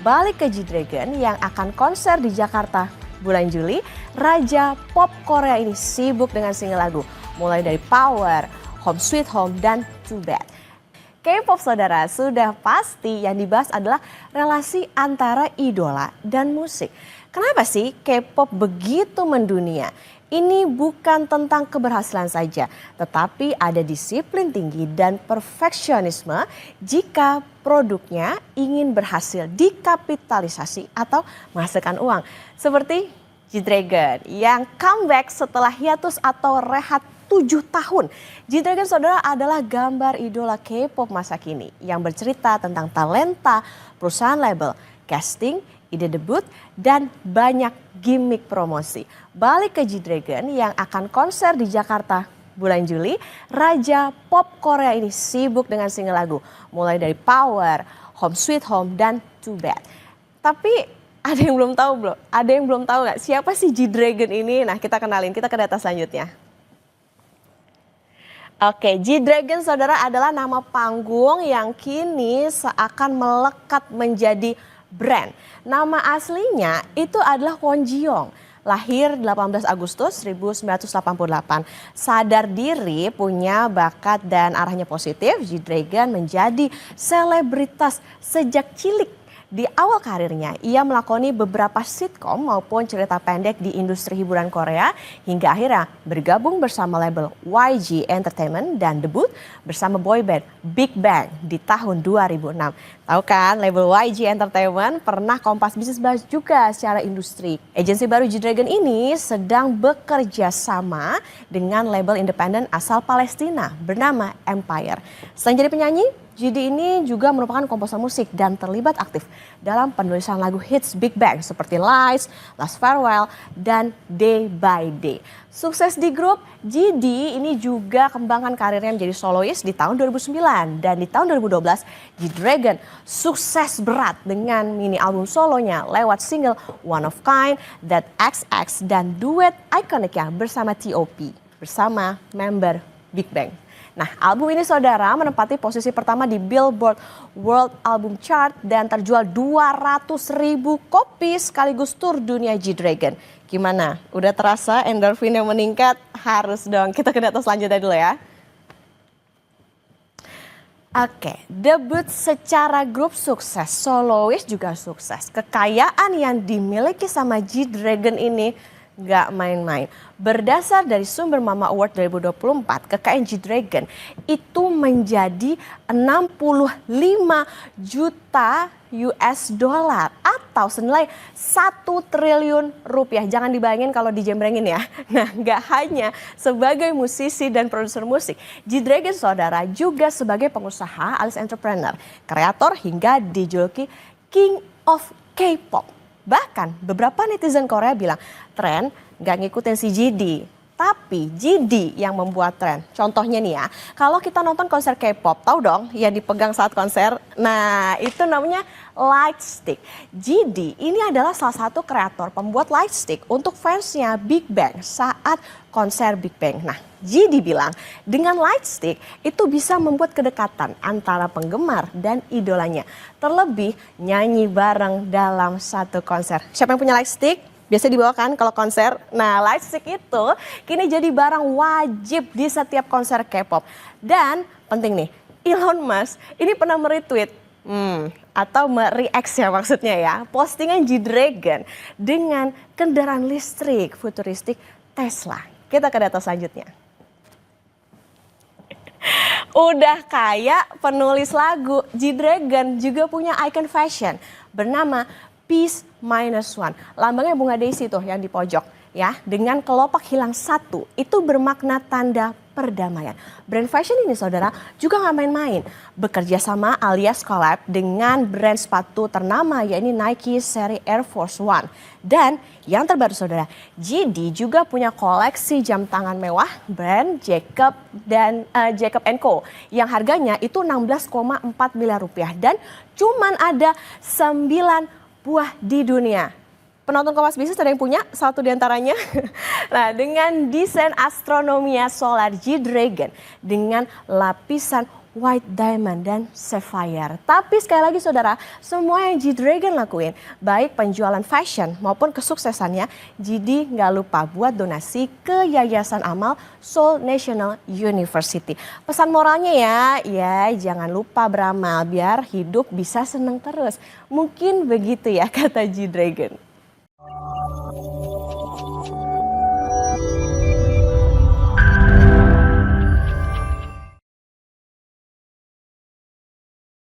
balik ke G-Dragon yang akan konser di Jakarta bulan Juli. Raja pop Korea ini sibuk dengan single lagu, mulai dari Power, Home Sweet Home, dan Too Bad. K-pop saudara, sudah pasti yang dibahas adalah relasi antara idola dan musik. Kenapa sih K-pop begitu mendunia? Ini bukan tentang keberhasilan saja, tetapi ada disiplin tinggi dan perfeksionisme jika produknya ingin berhasil dikapitalisasi atau menghasilkan uang. Seperti G-Dragon yang comeback setelah hiatus atau rehat 7 tahun. G-Dragon saudara adalah gambar idola K-pop masa kini yang bercerita tentang talenta, perusahaan label, casting, ide debut, dan banyak gimmick promosi. Balik ke G-Dragon yang akan konser di Jakarta bulan Juli, Raja pop Korea ini sibuk dengan single lagu, mulai dari Power, Home Sweet Home, dan Too Bad. Tapi ada yang belum tahu belum? Ada yang belum tahu nggak siapa sih G-Dragon ini? Nah kita kenalin, kita ke data selanjutnya. Oke, G-Dragon saudara adalah nama panggung yang kini seakan melekat menjadi brand. Nama aslinya itu adalah Kwon Ji Young. Lahir 18 Agustus 1988. Sadar diri, punya bakat dan arahnya positif, G-Dragon menjadi selebritas sejak cilik. Di awal karirnya, ia melakoni beberapa sitkom maupun cerita pendek di industri hiburan Korea hingga akhirnya bergabung bersama label YG Entertainment dan debut bersama boyband Big Bang di tahun 2006. Tahu kan, label YG Entertainment pernah Kompas Bisnis bahas juga secara industri. Agensi baru G-Dragon ini sedang bekerja sama dengan label independen asal Palestina bernama Empire. Selain jadi penyanyi, GD ini juga merupakan komposer musik dan terlibat aktif dalam penulisan lagu hits Big Bang seperti Lights, Last Farewell, dan Day by Day. Sukses di grup, GD ini juga kembangkan karirnya menjadi solois di tahun 2009 dan di tahun 2012 G-Dragon sukses berat dengan mini album solonya lewat single One of Kind, That XX, dan duet ikoniknya bersama T.O.P. bersama member Big Bang. Nah, album ini saudara menempati posisi pertama di Billboard World Album Chart dan terjual 200.000 kopi sekaligus tur dunia G-Dragon. Gimana? Udah terasa endorfinnya meningkat? Harus dong. Kita ke data selanjutnya dulu ya. Oke, debut secara grup sukses, solois juga sukses. Kekayaan yang dimiliki sama G-Dragon ini gak main-main. Berdasar dari sumber Mama Award 2024, kekayaan G-Dragon itu menjadi 65 juta US dollar atau senilai 1 triliun rupiah. Jangan dibayangin kalau dijembrengin ya. Nah, gak hanya sebagai musisi dan produser musik, G-Dragon saudara juga sebagai pengusaha alias entrepreneur, kreator hingga dijuluki King of K-pop. Bahkan beberapa netizen Korea bilang tren gak ngikutin si GD, tapi GD yang membuat tren. Contohnya nih ya, kalau kita nonton konser K-pop, tahu dong yang dipegang saat konser? Nah itu namanya Lightstick. GD ini adalah salah satu kreator pembuat Lightstick untuk fansnya Big Bang saat konser Big Bang. Nah GD bilang dengan Lightstick itu bisa membuat kedekatan antara penggemar dan idolanya. Terlebih nyanyi bareng dalam satu konser. Siapa yang punya Lightstick? Biasa dibawakan kalau konser. Nah, Lightstick itu kini jadi barang wajib di setiap konser K-pop. Dan penting nih, Elon Musk ini pernah meretweet atau mereact ya maksudnya ya, postingan G-Dragon dengan kendaraan listrik futuristik Tesla. Kita ke data selanjutnya. Udah kayak penulis lagu, G-Dragon juga punya icon fashion bernama Peace Minus One. Lambangnya bunga daisy tuh yang di pojok ya, dengan kelopak hilang satu. Itu bermakna tanda perdamaian. Brand fashion ini saudara juga gak main-main. Bekerja sama alias collab dengan brand sepatu ternama yakni Nike seri Air Force One. Dan yang terbaru saudara, GD juga punya koleksi jam tangan mewah brand Jacob dan Jacob & Co. Yang harganya itu 16,4 miliar rupiah dan cuman ada 9 buah di dunia. Penonton Kompas Bisnis ada yang punya satu diantaranya. Nah, dengan desain astronomia solar G-Dragon dengan lapisan white diamond, dan sapphire. Tapi sekali lagi saudara, semua yang G-Dragon lakuin, baik penjualan fashion maupun kesuksesannya, GD nggak lupa buat donasi ke Yayasan Amal Seoul National University. Pesan moralnya ya jangan lupa beramal biar hidup bisa seneng terus. Mungkin begitu ya kata G-Dragon.